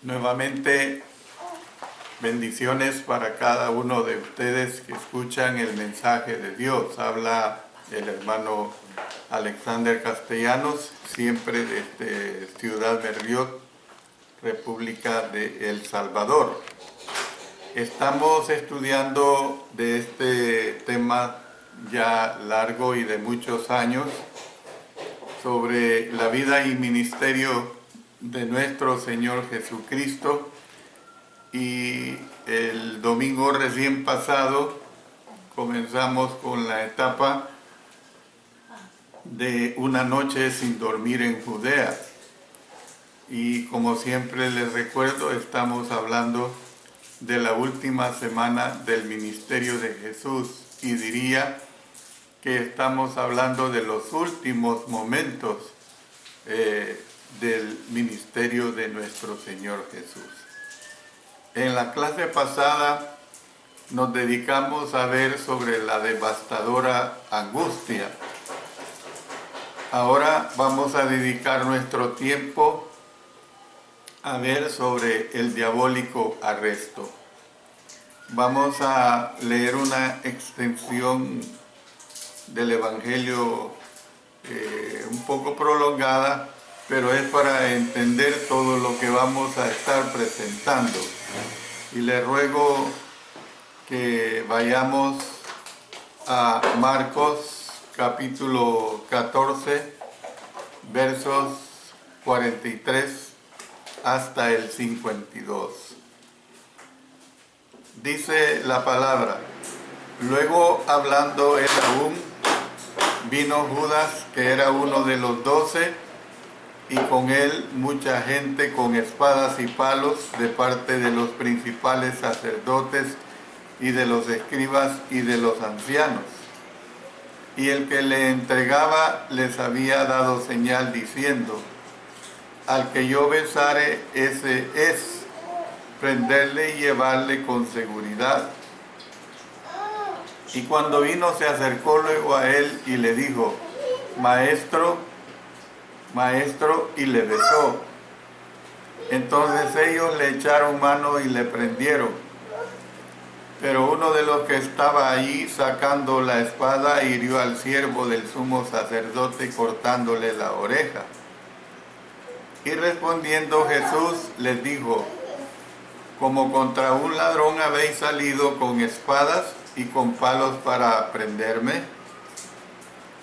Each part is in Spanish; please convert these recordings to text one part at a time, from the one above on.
Nuevamente, bendiciones para cada uno de ustedes que escuchan el mensaje de Dios. Habla el hermano Alexander Castellanos, siempre desde Ciudad Merriot, República de El Salvador. Estamos estudiando de este tema ya largo y de muchos años sobre la vida y ministerio de nuestro Señor Jesucristo, y el domingo recién pasado comenzamos con la etapa de una noche sin dormir en Judea, y como siempre les recuerdo, estamos hablando de la última semana del ministerio de Jesús, y diría que estamos hablando de los últimos momentos del ministerio de nuestro Señor Jesús. En la clase pasada nos dedicamos a ver sobre la devastadora angustia. Ahora vamos a dedicar nuestro tiempo a ver sobre el diabólico arresto. Vamos a leer una extensión del Evangelio un poco prolongada, pero es para entender todo lo que vamos a estar presentando. Y le ruego que vayamos a Marcos capítulo 14, versos 43 hasta el 52. Dice la palabra: luego, hablando él aún, vino Judas, que era uno de los 12, y con él mucha gente con espadas y palos de parte de los principales sacerdotes y de los escribas y de los ancianos. Y el que le entregaba les había dado señal diciendo: al que yo besare, ese es, prenderle y llevarle con seguridad. Y cuando vino se acercó luego a él y le dijo: Maestro, Maestro, y le besó. Entonces ellos le echaron mano y le prendieron. Pero uno de los que estaba allí, sacando la espada, hirió al siervo del sumo sacerdote, cortándole la oreja. Y respondiendo Jesús les dijo: como contra un ladrón habéis salido con espadas y con palos para prenderme.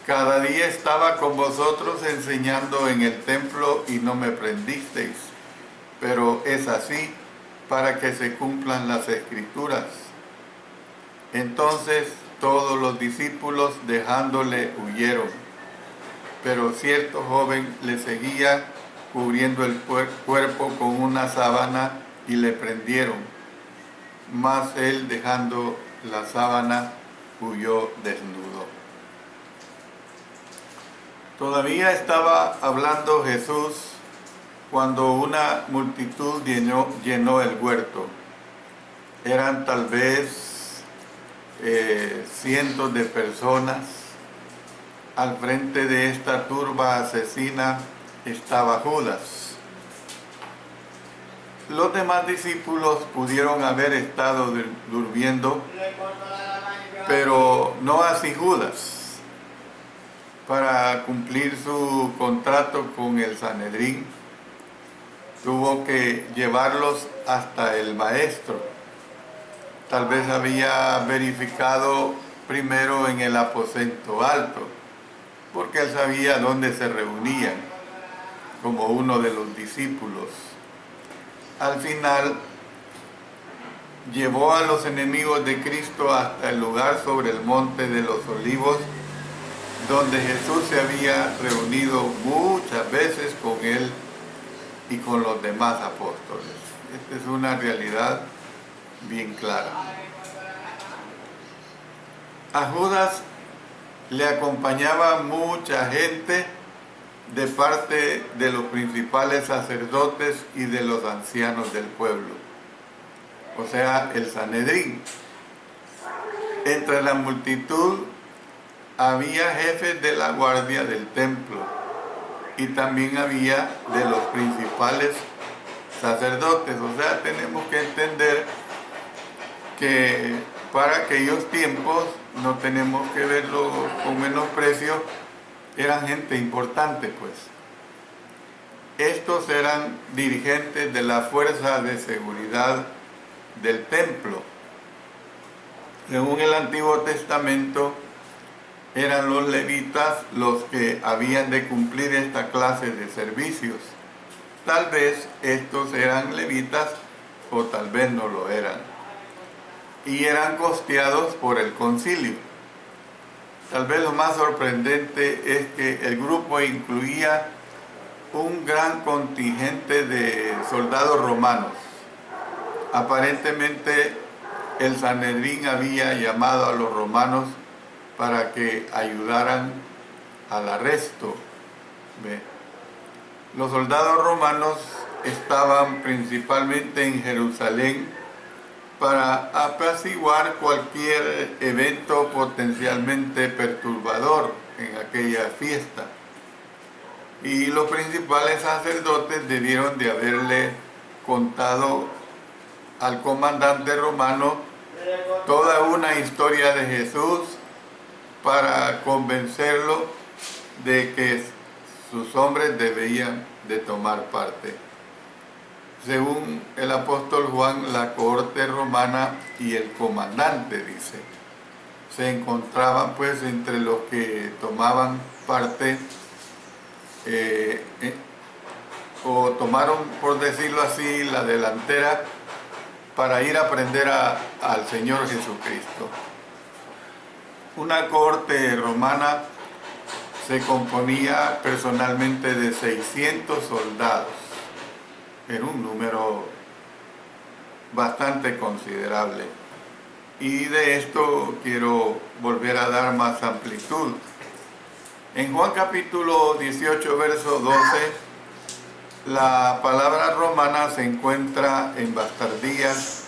Cada día estaba con vosotros enseñando en el templo y no me prendisteis, pero es así para que se cumplan las Escrituras. Entonces todos los discípulos, dejándole, huyeron, pero cierto joven le seguía cubriendo el cuerpo con una sábana y le prendieron, mas él, dejando la sábana, huyó desnudo. Todavía estaba hablando Jesús cuando una multitud llenó el huerto. Eran tal vez cientos de personas. Al frente de esta turba asesina estaba Judas. Los demás discípulos pudieron haber estado durmiendo, pero no así Judas. Para cumplir su contrato con el Sanedrín, tuvo que llevarlos hasta el maestro. Tal vez había verificado primero en el aposento alto, porque él sabía dónde se reunían, como uno de los discípulos. Al final, llevó a los enemigos de Cristo hasta el lugar sobre el monte de los Olivos, donde Jesús se había reunido muchas veces con él y con los demás apóstoles. Esta es una realidad bien clara. A Judas le acompañaba mucha gente de parte de los principales sacerdotes y de los ancianos del pueblo, o sea, el Sanedrín. Entre la multitud había jefes de la guardia del templo, y también había de los principales sacerdotes. O sea, tenemos que entender que para aquellos tiempos, no tenemos que verlo con menosprecio, eran gente importante, pues. Estos eran dirigentes de la fuerza de seguridad del templo. Según el Antiguo Testamento, eran los levitas los que habían de cumplir esta clase de servicios. Tal vez estos eran levitas o tal vez no lo eran. Y eran costeados por el concilio. Tal vez lo más sorprendente es que el grupo incluía un gran contingente de soldados romanos. Aparentemente el Sanedrín había llamado a los romanos para que ayudaran al arresto. ¿Ve? Los soldados romanos estaban principalmente en Jerusalén para apaciguar cualquier evento potencialmente perturbador en aquella fiesta. Y los principales sacerdotes debieron de haberle contado al comandante romano toda una historia de Jesús para convencerlo de que sus hombres debían de tomar parte. Según el apóstol Juan, la cohorte romana y el comandante, dice, se encontraban pues entre los que tomaban parte o tomaron, por decirlo así, la delantera para ir a aprender al Señor Jesucristo. Una cohorte romana se componía personalmente de 600 soldados. Era un número bastante considerable. Y de esto quiero volver a dar más amplitud. En Juan capítulo 18, verso 12, la palabra romana se encuentra en bastardías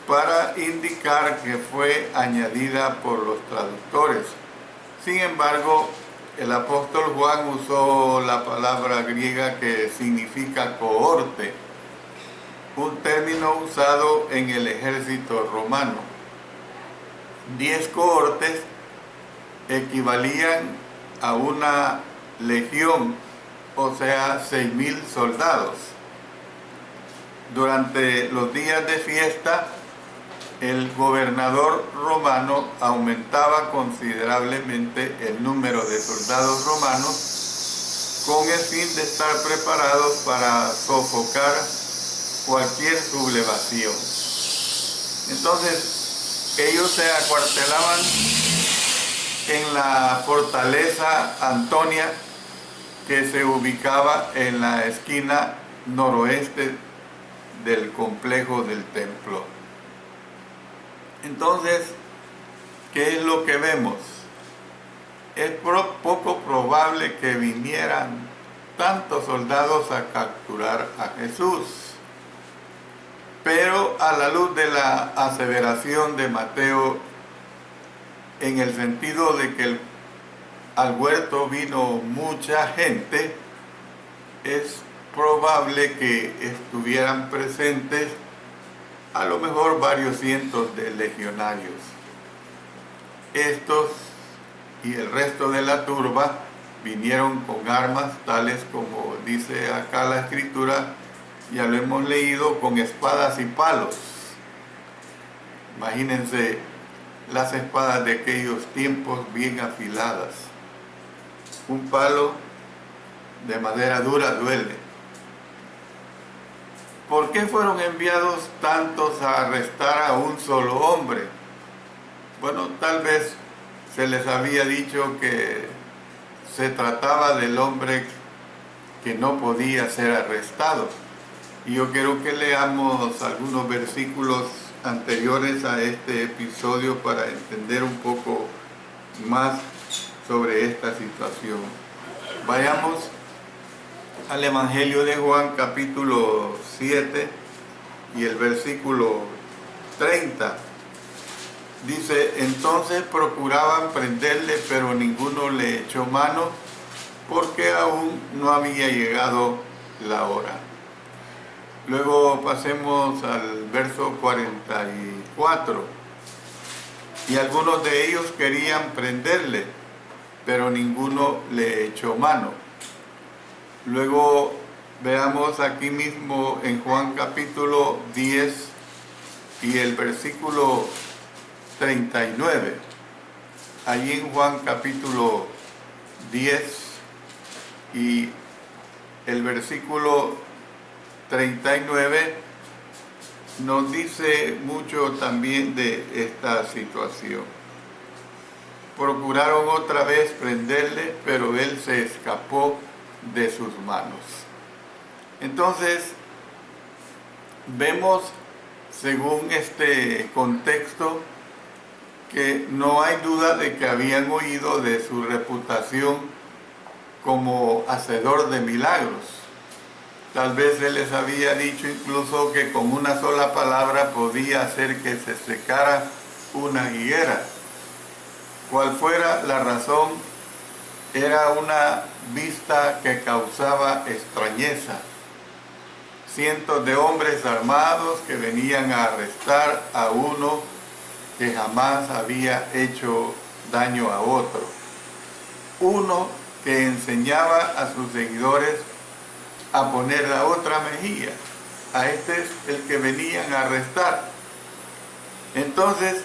para indicar que fue añadida por los traductores. Sin embargo, el apóstol Juan usó la palabra griega que significa cohorte, un término usado en el ejército romano. 10 cohortes equivalían a una legión, o sea, 6.000 soldados. Durante los días de fiesta, el gobernador romano aumentaba considerablemente el número de soldados romanos con el fin de estar preparados para sofocar cualquier sublevación. Entonces, ellos se acuartelaban en la fortaleza Antonia, que se ubicaba en la esquina noroeste del complejo del templo. Entonces, ¿qué es lo que vemos? Es poco probable que vinieran tantos soldados a capturar a Jesús. Pero a la luz de la aseveración de Mateo, en el sentido de que al huerto vino mucha gente, es probable que estuvieran presentes a lo mejor varios cientos de legionarios. Estos y el resto de la turba vinieron con armas tales como dice acá la escritura, ya lo hemos leído, con espadas y palos. Imagínense las espadas de aquellos tiempos bien afiladas. Un palo de madera dura duele. ¿Por qué fueron enviados tantos a arrestar a un solo hombre? Bueno, tal vez se les había dicho que se trataba del hombre que no podía ser arrestado. Y yo quiero que leamos algunos versículos anteriores a este episodio para entender un poco más sobre esta situación. Vayamos al Evangelio de Juan capítulo 7 y el versículo 30. Dice, entonces procuraban prenderle, pero ninguno le echó mano porque aún no había llegado la hora. Luego pasemos al verso 44. Y algunos de ellos querían prenderle, pero ninguno le echó mano. Luego veamos aquí mismo en Juan capítulo 10 y el versículo 39. Allí en Juan capítulo 10 y el versículo 39 nos dice mucho también de esta situación. Procuraron otra vez prenderle, pero él se escapó de sus manos. Entonces, vemos, según este contexto, que no hay duda de que habían oído de su reputación como hacedor de milagros. Tal vez él les había dicho incluso que con una sola palabra podía hacer que se secara una higuera. Cual fuera la razón, era una vista que causaba extrañeza. Cientos de hombres armados que venían a arrestar a uno que jamás había hecho daño a otro. Uno que enseñaba a sus seguidores a poner la otra mejilla. A este es el que venían a arrestar. Entonces,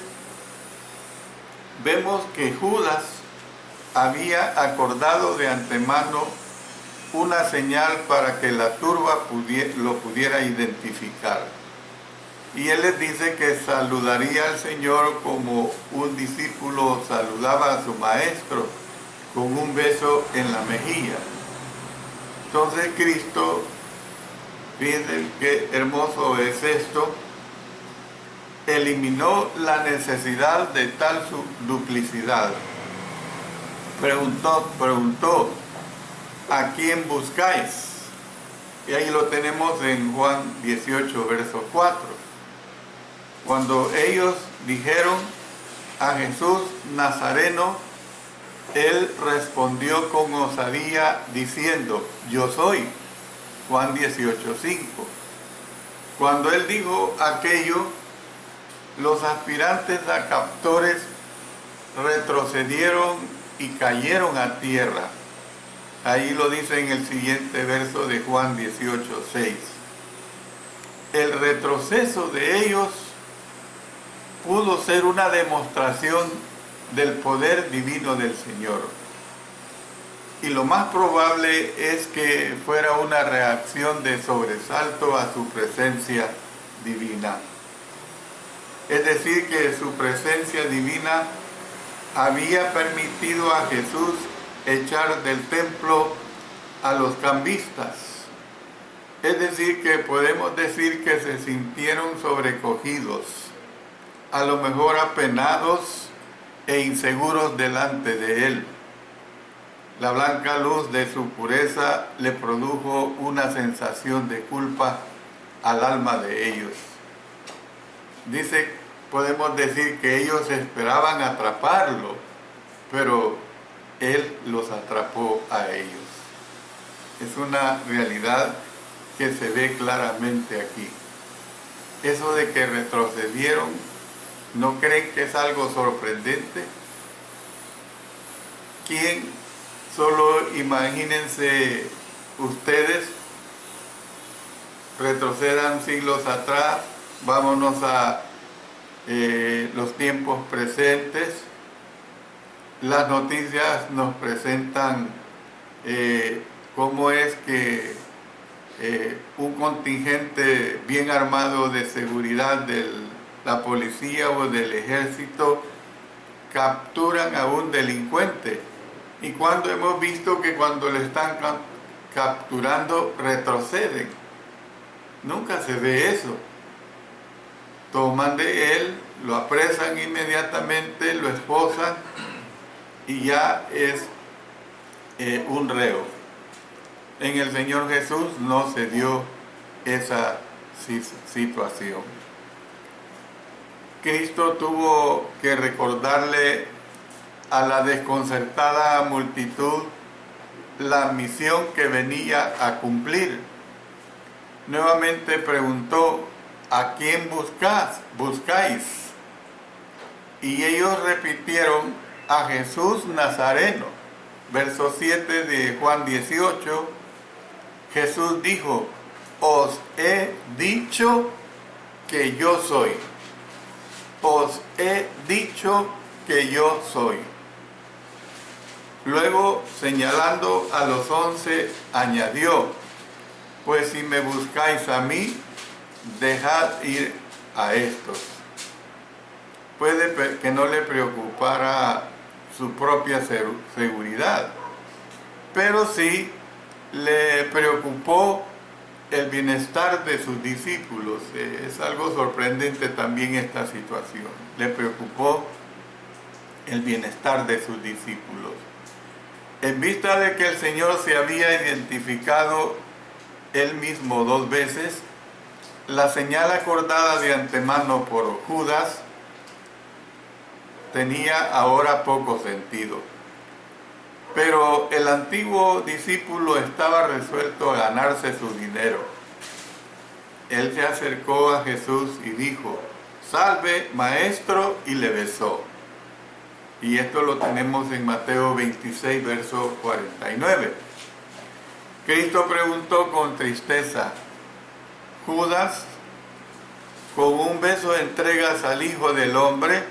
vemos que Judas había acordado de antemano una señal para que la turba lo pudiera identificar. Y él les dice que saludaría al Señor como un discípulo saludaba a su maestro, con un beso en la mejilla. Entonces Cristo, fíjense qué hermoso es esto, eliminó la necesidad de tal duplicidad. Preguntó, ¿a quién buscáis? Y ahí lo tenemos en Juan 18, verso 4. Cuando ellos dijeron a Jesús Nazareno, él respondió con osadía diciendo, yo soy. Juan 18, 5. Cuando él dijo aquello, los aspirantes a captores retrocedieron y cayeron a tierra. Ahí lo dice en el siguiente verso de Juan 18, 6. El retroceso de ellos pudo ser una demostración del poder divino del Señor. Y lo más probable es que fuera una reacción de sobresalto a su presencia divina. Es decir, que su presencia divina había permitido a Jesús echar del templo a los cambistas. Es decir, que podemos decir que se sintieron sobrecogidos, a lo mejor apenados e inseguros delante de él. La blanca luz de su pureza le produjo una sensación de culpa al alma de ellos. Podemos decir que ellos esperaban atraparlo, pero él los atrapó a ellos. Es una realidad que se ve claramente aquí. Eso de que retrocedieron, ¿no creen que es algo sorprendente? ¿Quién? Solo imagínense ustedes, retrocedan siglos atrás, vámonos a los tiempos presentes. Las noticias nos presentan cómo es que un contingente bien armado de seguridad de la policía o del ejército capturan a un delincuente. Y cuando hemos visto que cuando le están capturando retroceden. Nunca se ve eso. Toman de él, lo apresan inmediatamente, lo esposan y ya es un reo. En el Señor Jesús no se dio esa situación. Cristo tuvo que recordarle a la desconcertada multitud la misión que venía a cumplir. nuevamente preguntó: ¿a quién buscáis? Y ellos repitieron: a Jesús Nazareno. Verso 7 de Juan 18, Jesús dijo: os he dicho que yo soy. Os he dicho que yo soy. Luego, señalando a los 11, añadió: pues si me buscáis a mí, dejad ir a estos. Puede que no le preocupara su propia seguridad, pero sí le preocupó el bienestar de sus discípulos. Es algo sorprendente también esta situación. Le preocupó el bienestar de sus discípulos. En vista de que el Señor se había identificado él mismo 2 veces, la señal acordada de antemano por Judas tenía ahora poco sentido. Pero el antiguo discípulo estaba resuelto a ganarse su dinero. Él se acercó a Jesús y dijo: salve, maestro, y le besó. Y esto lo tenemos en Mateo 26, verso 49. Cristo preguntó con tristeza: Judas, ¿con un beso entregas al Hijo del Hombre?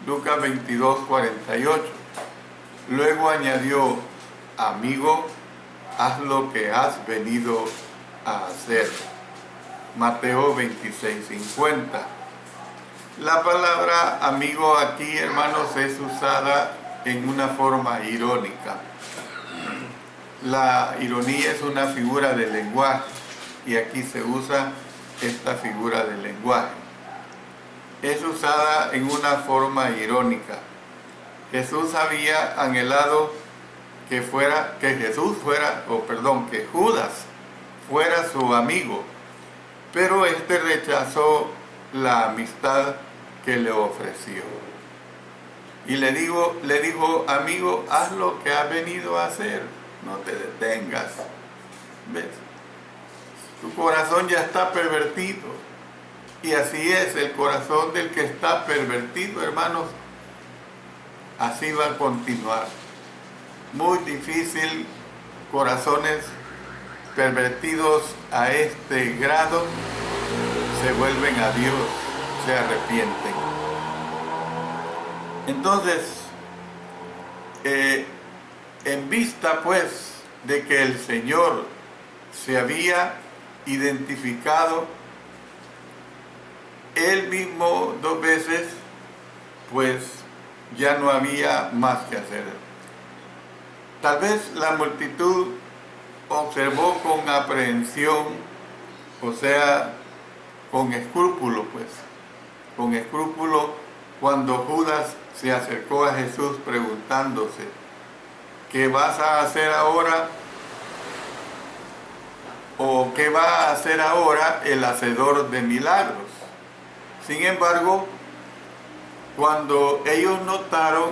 Lucas 22, 48. Luego añadió: amigo, haz lo que has venido a hacer. Mateo 26, 50. La palabra amigo aquí, hermanos, es usada en una forma irónica. La ironía es una figura del lenguaje y aquí se usa esta figura del lenguaje. Es usada en una forma irónica. Jesús había anhelado que Judas fuera su amigo, pero este rechazó la amistad que le ofreció. Y le dijo: amigo, haz lo que has venido a hacer, no te detengas. ¿Ves? Tu corazón ya está pervertido. Y así es, el corazón del que está pervertido, hermanos, así va a continuar. Muy difícil, corazones pervertidos a este grado se vuelven a Dios, se arrepienten. Entonces, en vista pues de que el Señor se había identificado él mismo 2 veces, pues ya no había más que hacer. Tal vez la multitud observó con aprehensión, o sea, con escrúpulo, cuando Judas se acercó a Jesús preguntándose: ¿qué vas a hacer ahora? ¿O qué va a hacer ahora el hacedor de milagros? Sin embargo, cuando ellos notaron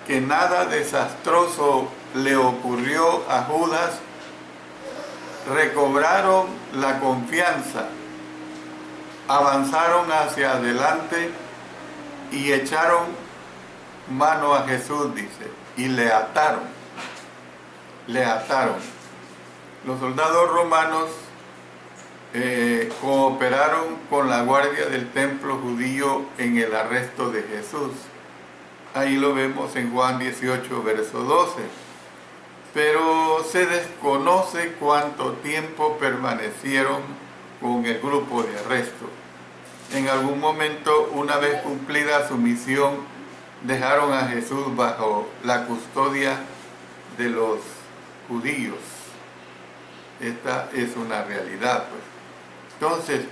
que nada desastroso le ocurrió a Judas, recobraron la confianza, avanzaron hacia adelante y echaron mano a Jesús, dice, y le ataron. Los soldados romanos cooperaron con la guardia del templo judío en el arresto de Jesús. Ahí lo vemos en Juan 18, verso 12. Pero se desconoce cuánto tiempo permanecieron con el grupo de arresto. En algún momento, una vez cumplida su misión, dejaron a Jesús bajo la custodia de los judíos. Esta es una realidad, pues. Entonces,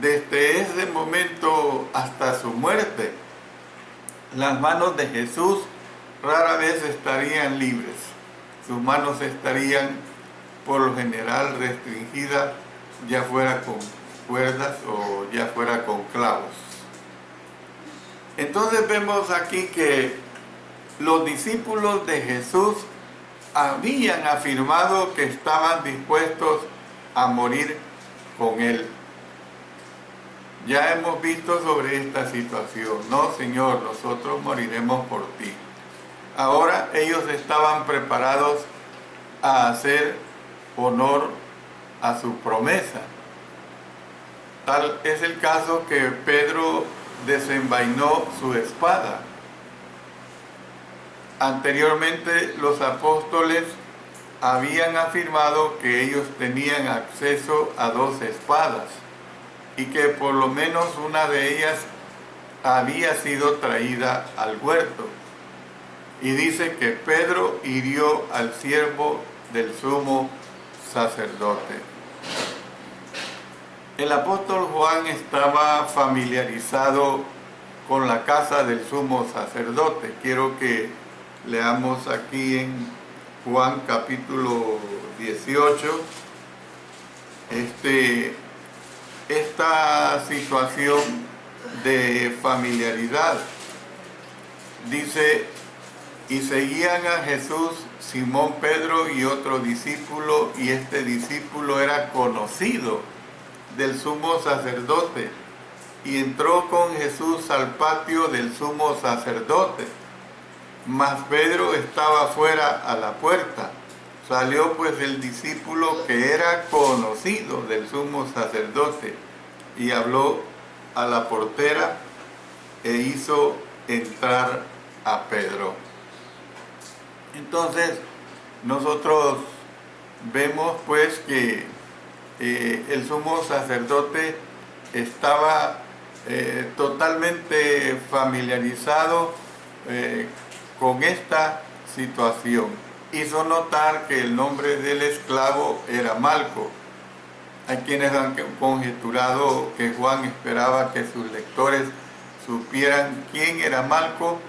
desde ese momento hasta su muerte, las manos de Jesús rara vez estarían libres. Sus manos estarían, por lo general, restringidas, ya fuera con cuerdas o ya fuera con clavos. Entonces vemos aquí que los discípulos de Jesús habían afirmado que estaban dispuestos a morir con él. Ya hemos visto sobre esta situación. No, Señor, nosotros moriremos por ti. Ahora ellos estaban preparados a hacer honor a su promesa. Tal es el caso que Pedro desenvainó su espada. Anteriormente los apóstoles habían afirmado que ellos tenían acceso a 2 espadas y que por lo menos una de ellas había sido traída al huerto. Y dice que Pedro hirió al siervo del sumo sacerdote. El apóstol Juan estaba familiarizado con la casa del sumo sacerdote. Quiero que leamos aquí en Juan capítulo 18 esta situación de familiaridad. Dice: y seguían a Jesús Simón Pedro y otro discípulo, y este discípulo era conocido del sumo sacerdote, y entró con Jesús al patio del sumo sacerdote. Mas Pedro estaba fuera a la puerta. Salió pues el discípulo que era conocido del sumo sacerdote y habló a la portera e hizo entrar a Pedro. Entonces nosotros vemos pues que el sumo sacerdote estaba totalmente familiarizado con esta situación. Hizo notar que el nombre del esclavo era Malco. Hay quienes han conjeturado que Juan esperaba que sus lectores supieran quién era Malco,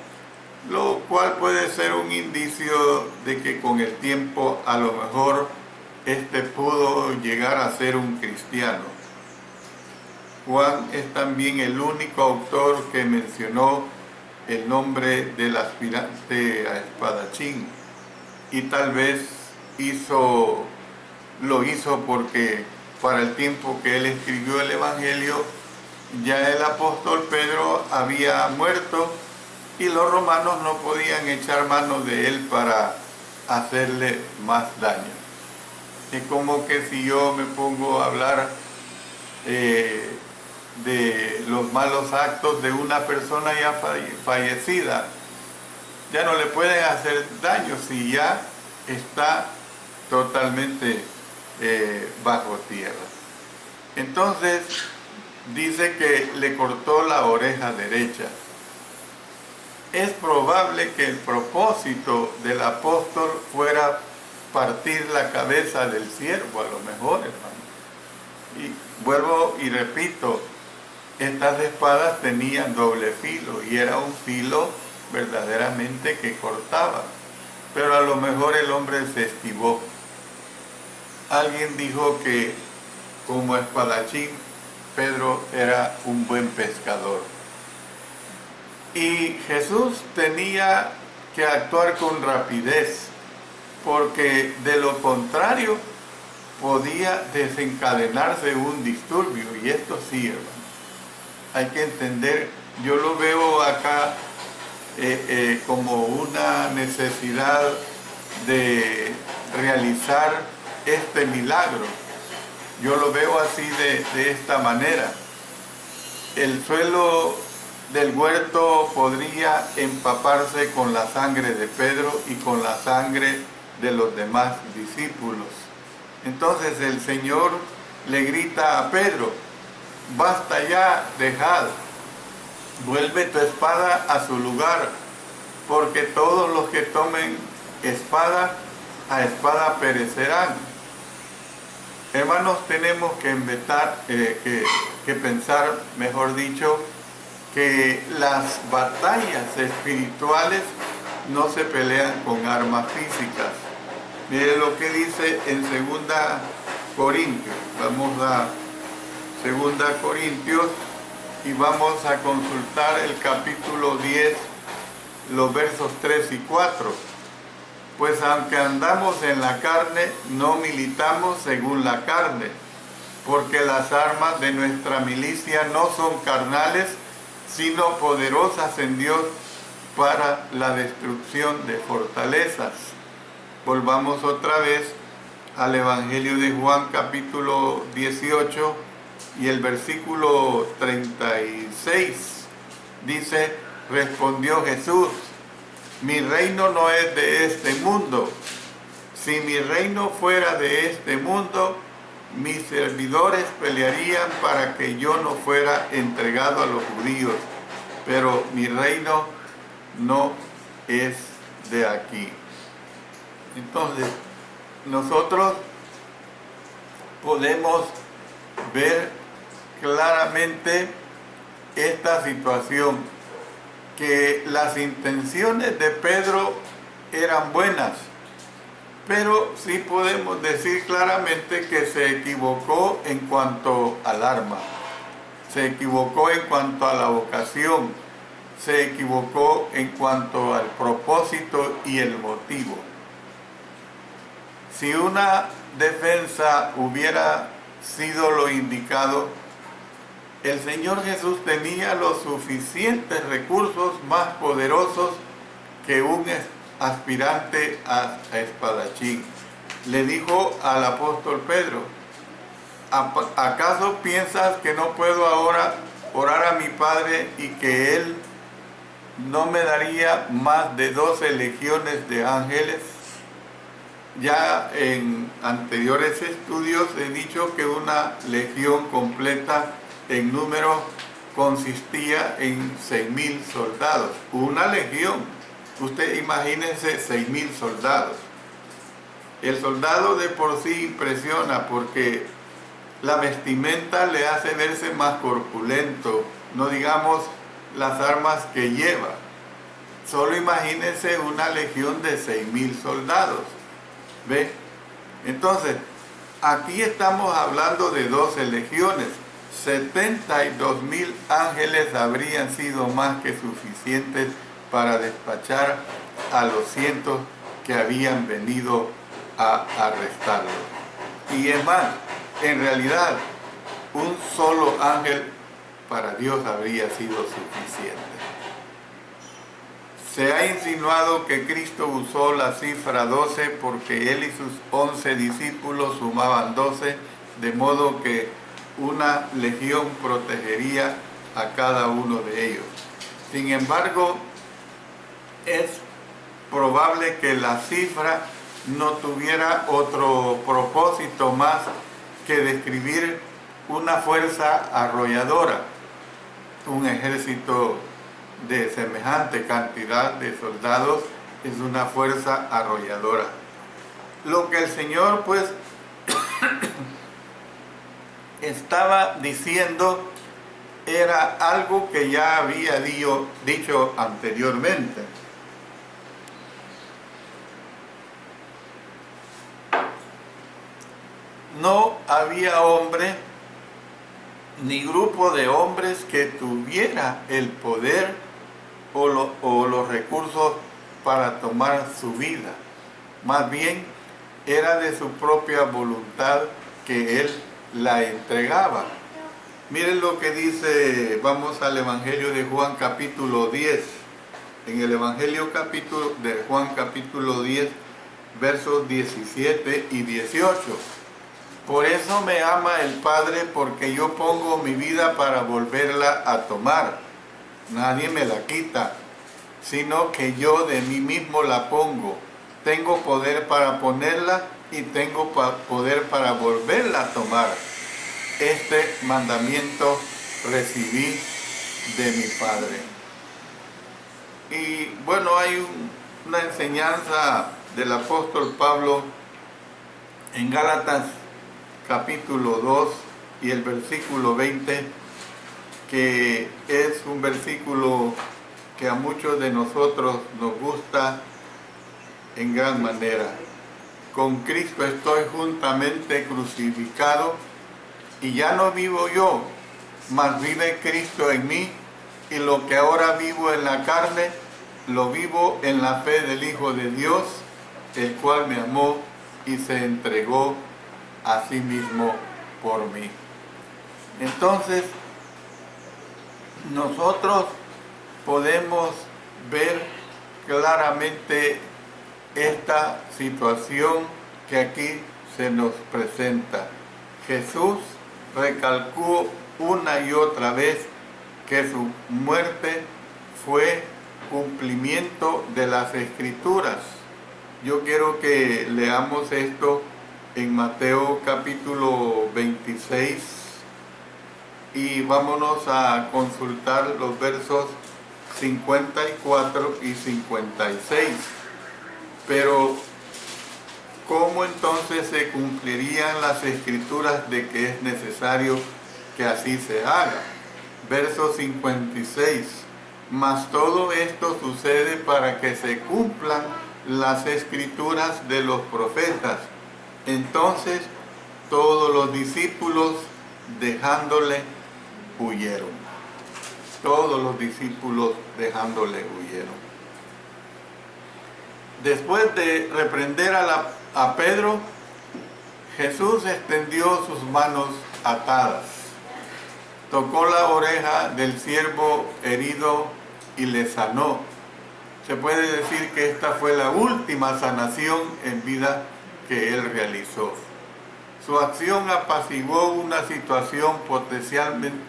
lo cual puede ser un indicio de que con el tiempo a lo mejor pudo llegar a ser un cristiano. Juan es también el único autor que mencionó el nombre del aspirante a espadachín, y tal vez lo hizo porque para el tiempo que él escribió el Evangelio ya el apóstol Pedro había muerto y los romanos no podían echar mano de él para hacerle más daño. Es como que si yo me pongo a hablar de los malos actos de una persona ya fallecida, ya no le pueden hacer daño si ya está totalmente bajo tierra. Entonces dice que le cortó la oreja derecha. Es probable que el propósito del apóstol fuera partir la cabeza del siervo, a lo mejor, hermano. Y vuelvo y repito, estas espadas tenían doble filo y era un filo verdaderamente que cortaba, pero a lo mejor el hombre se esquivó. Alguien dijo que como espadachín Pedro era un buen pescador, y Jesús tenía que actuar con rapidez, porque de lo contrario podía desencadenarse un disturbio. Y esto sí, hermano, hay que entender, yo lo veo acá como una necesidad de realizar este milagro. Yo lo veo así de esta manera. El suelo del huerto podría empaparse con la sangre de Pedro y con la sangre de los demás discípulos. Entonces el Señor le grita a Pedro: basta ya, dejad, vuelve tu espada a su lugar, porque todos los que tomen espada, a espada perecerán. Hermanos, tenemos que pensar, mejor dicho, que las batallas espirituales no se pelean con armas físicas. Mire lo que dice en 2 Corintios. Vamos a 2 Corintios y vamos a consultar el capítulo 10, los versos 3 y 4. Pues aunque andamos en la carne, no militamos según la carne, porque las armas de nuestra milicia no son carnales, sino poderosas en Dios para la destrucción de fortalezas. Volvamos otra vez al Evangelio de Juan capítulo 18 y el versículo 36. Dice, respondió Jesús, mi reino no es de este mundo. Si mi reino fuera de este mundo, mis servidores pelearían para que yo no fuera entregado a los judíos, pero mi reino no es de aquí. Entonces, nosotros podemos ver claramente esta situación, que las intenciones de Pedro eran buenas, pero sí podemos decir claramente que se equivocó en cuanto al arma, se equivocó en cuanto a la vocación, se equivocó en cuanto al propósito y el motivo. Si una defensa hubiera sido lo indicado, el Señor Jesús tenía los suficientes recursos más poderosos que un aspirante a espadachín. Le dijo al apóstol Pedro, ¿acaso piensas que no puedo ahora orar a mi Padre y que Él no me daría más de 12 legiones de ángeles? Ya en anteriores estudios he dicho que una legión completa en número consistía en 6.000 soldados. Una legión, usted imagínense 6.000 soldados. El soldado de por sí impresiona porque la vestimenta le hace verse más corpulento, no digamos las armas que lleva. Solo imagínense una legión de 6.000 soldados. ¿Ve? Entonces, aquí estamos hablando de 12 legiones. 72.000 ángeles habrían sido más que suficientes para despachar a los cientos que habían venido a arrestarlo. Y es más, en realidad, un solo ángel para Dios habría sido suficiente. Se ha insinuado que Cristo usó la cifra 12 porque él y sus 11 discípulos sumaban 12, de modo que una legión protegería a cada uno de ellos. Sin embargo, es probable que la cifra no tuviera otro propósito más que describir una fuerza arrolladora, un ejército de semejante cantidad de soldados es una fuerza arrolladora. Lo que el Señor pues estaba diciendo era algo que ya había dicho anteriormente. No había hombre ni grupo de hombres que tuviera el poder o los recursos para tomar su vida. Más bien, era de su propia voluntad que Él la entregaba. Miren lo que dice, vamos al Evangelio de Juan capítulo 10. En el Evangelio de Juan capítulo 10, versos 17 y 18. Por eso me ama el Padre, porque yo pongo mi vida para volverla a tomar. Nadie me la quita, sino que yo de mí mismo la pongo. Tengo poder para ponerla y tengo poder para volverla a tomar. Este mandamiento recibí de mi Padre. Y bueno, hay una enseñanza del apóstol Pablo en Gálatas capítulo 2 y el versículo 20, que es un versículo que a muchos de nosotros nos gusta en gran manera. Con Cristo estoy juntamente crucificado, y ya no vivo yo, mas vive Cristo en mí, y lo que ahora vivo en la carne, lo vivo en la fe del Hijo de Dios, el cual me amó y se entregó a sí mismo por mí. Entonces, nosotros podemos ver claramente esta situación que aquí se nos presenta. Jesús recalcó una y otra vez que su muerte fue cumplimiento de las Escrituras. Yo quiero que leamos esto en Mateo capítulo 26 y vámonos a consultar los versos 54 y 56. Pero ¿cómo entonces se cumplirían las Escrituras de que es necesario que así se haga? Verso 56. Mas todo esto sucede para que se cumplan las Escrituras de los profetas. Entonces todos los discípulos dejándole huyeron. Todos los discípulos dejándole huyeron. Después de reprender a Pedro, Jesús extendió sus manos atadas, tocó la oreja del siervo herido y le sanó. Se puede decir que esta fue la última sanación en vida que él realizó. Su acción apaciguó una situación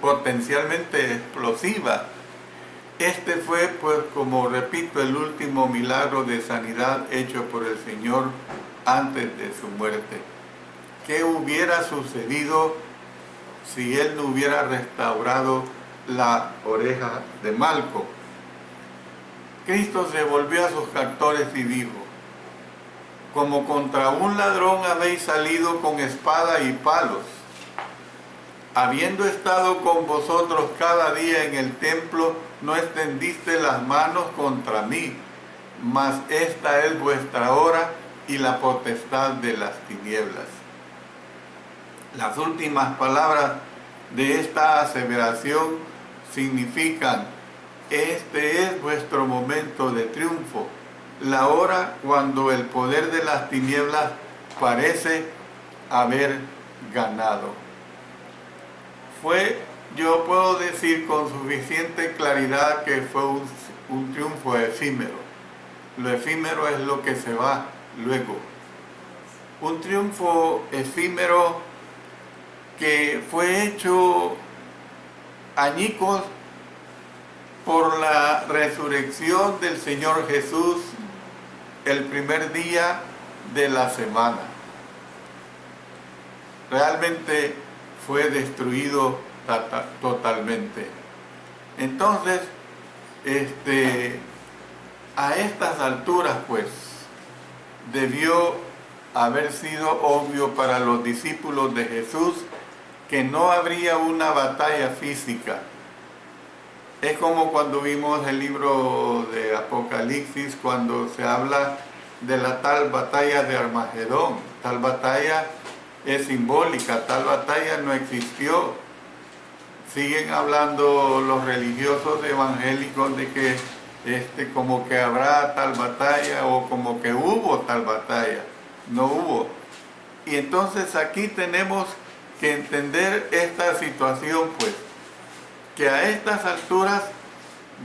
potencialmente explosiva. Este fue, pues, como repito, el último milagro de sanidad hecho por el Señor antes de su muerte. ¿Qué hubiera sucedido si él no hubiera restaurado la oreja de Malco? Cristo se volvió a sus captores y dijo: como contra un ladrón habéis salido con espada y palos, habiendo estado con vosotros cada día en el templo, no extendiste las manos contra mí, mas esta es vuestra hora y la potestad de las tinieblas. Las últimas palabras de esta aseveración significan: este es vuestro momento de triunfo, la hora cuando el poder de las tinieblas parece haber ganado. Yo puedo decir con suficiente claridad que fue un triunfo efímero. Lo efímero es lo que se va luego. Un triunfo efímero que fue hecho añicos por la resurrección del Señor Jesús el primer día de la semana. Realmente fue destruido totalmente. Entonces, a estas alturas, pues, debió haber sido obvio para los discípulos de Jesús que no habría una batalla física. Es como cuando vimos el libro de Apocalipsis, cuando se habla de la tal batalla de Armagedón. Tal batalla es simbólica, tal batalla no existió. Siguen hablando los religiosos evangélicos de que como que habrá tal batalla o como que hubo tal batalla. No hubo. Y entonces aquí tenemos que entender esta situación, pues, que a estas alturas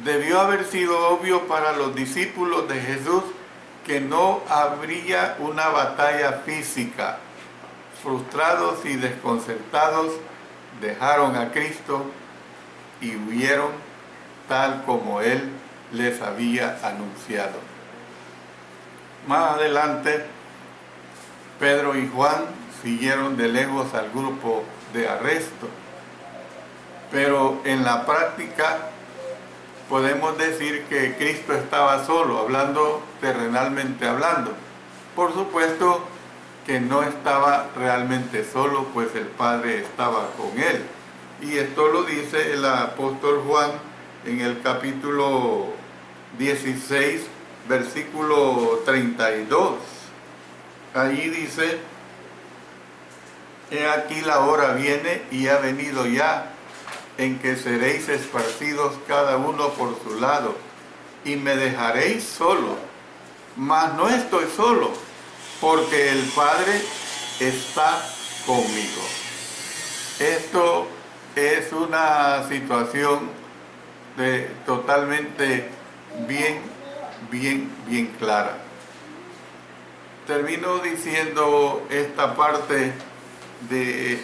debió haber sido obvio para los discípulos de Jesús que no habría una batalla física. Frustrados y desconcertados, dejaron a Cristo y huyeron tal como Él les había anunciado. Más adelante, Pedro y Juan siguieron de lejos al grupo de arresto. Pero en la práctica podemos decir que Cristo estaba solo, hablando terrenalmente hablando. Por supuesto que no estaba realmente solo, pues el Padre estaba con él. Y esto lo dice el apóstol Juan en el capítulo 16, versículo 32. Allí dice: he aquí la hora viene y ha venido ya, en que seréis esparcidos cada uno por su lado, y me dejaréis solo. Mas no estoy solo, porque el Padre está conmigo. Esto es una situación totalmente bien clara. Termino diciendo esta parte de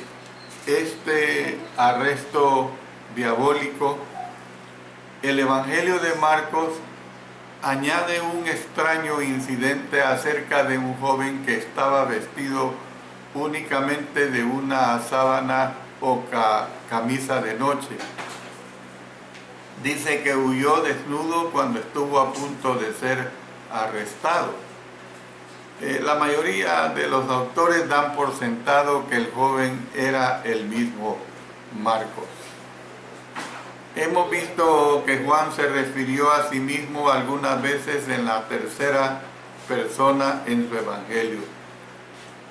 este arresto diabólico. El Evangelio de Marcos añade un extraño incidente acerca de un joven que estaba vestido únicamente de una sábana o camisa de noche. Dice que huyó desnudo cuando estuvo a punto de ser arrestado. La mayoría de los autores dan por sentado que el joven era el mismo Marcos. Hemos visto que Juan se refirió a sí mismo algunas veces en la tercera persona en su evangelio.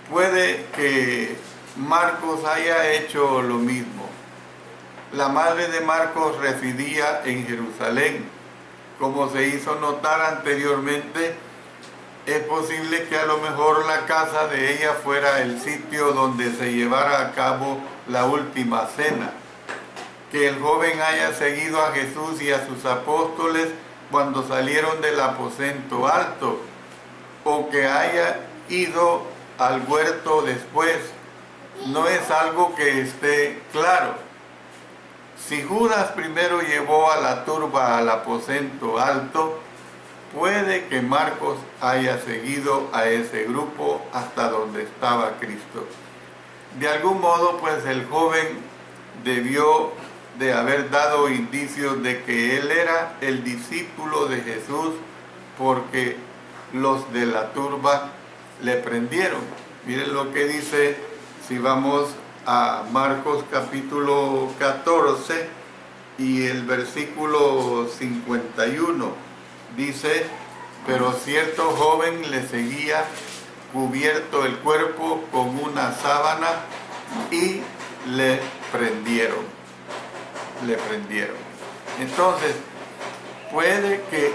Puede que Marcos haya hecho lo mismo. La madre de Marcos residía en Jerusalén. Como se hizo notar anteriormente, es posible que a lo mejor la casa de ella fuera el sitio donde se llevara a cabo la última cena. Que el joven haya seguido a Jesús y a sus apóstoles cuando salieron del aposento alto, o que haya ido al huerto después, no es algo que esté claro. Si Judas primero llevó a la turba al aposento alto, puede que Marcos haya seguido a ese grupo hasta donde estaba Cristo. De algún modo, pues el joven debió de haber dado indicios de que él era el discípulo de Jesús, porque los de la turba le prendieron. Miren lo que dice, si vamos a Marcos capítulo 14 y el versículo 51, dice: pero cierto joven le seguía, cubierto el cuerpo con una sábana, y le prendieron. Entonces, puede que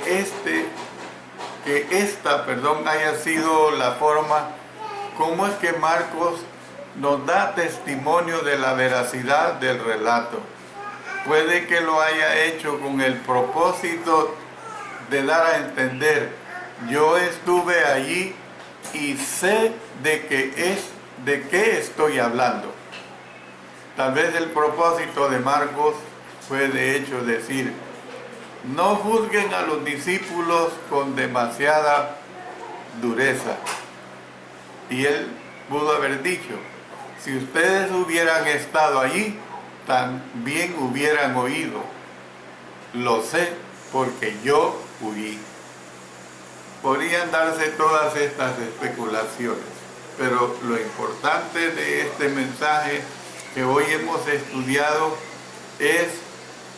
esta haya sido la forma como es que Marcos nos da testimonio de la veracidad del relato. Puede que lo haya hecho con el propósito de dar a entender: yo estuve allí y sé de qué estoy hablando. Tal vez el propósito de Marcos fue de hecho decir: no juzguen a los discípulos con demasiada dureza. Y él pudo haber dicho: si ustedes hubieran estado allí, también hubieran oído. Lo sé porque yo huí. Podrían darse todas estas especulaciones, pero lo importante de este mensaje que hoy hemos estudiado es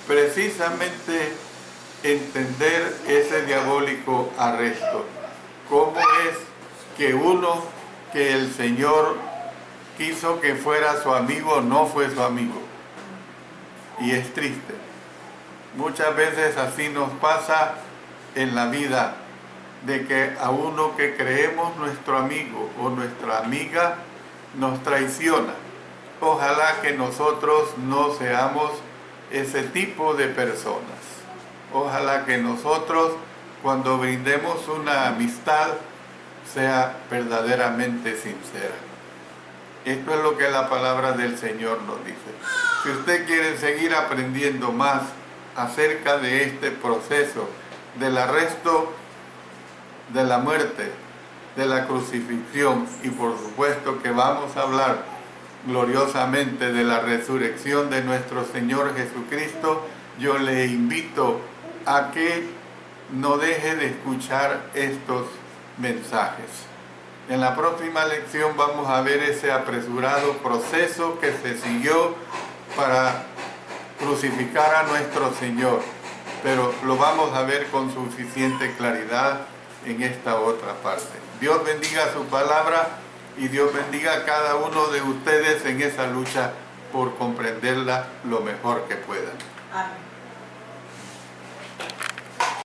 precisamente entender ese diabólico arresto. ¿Cómo es que el Señor quiso que fuera su amigo, no fue su amigo? Y es triste. Muchas veces así nos pasa en la vida, de que a uno que creemos nuestro amigo o nuestra amiga nos traiciona. Ojalá que nosotros no seamos ese tipo de personas. Ojalá que nosotros, cuando brindemos una amistad, sea verdaderamente sincera. Esto es lo que la palabra del Señor nos dice. Si usted quiere seguir aprendiendo más acerca de este proceso del arresto, de la muerte, de la crucifixión, y por supuesto que vamos a hablar gloriosamente de la resurrección de nuestro Señor Jesucristo, yo le invito a que no deje de escuchar estos mensajes. En la próxima lección vamos a ver ese apresurado proceso que se siguió para crucificar a nuestro Señor, pero lo vamos a ver con suficiente claridad en esta otra parte. Dios bendiga su palabra y Dios bendiga a cada uno de ustedes en esa lucha por comprenderla lo mejor que puedan. Amén.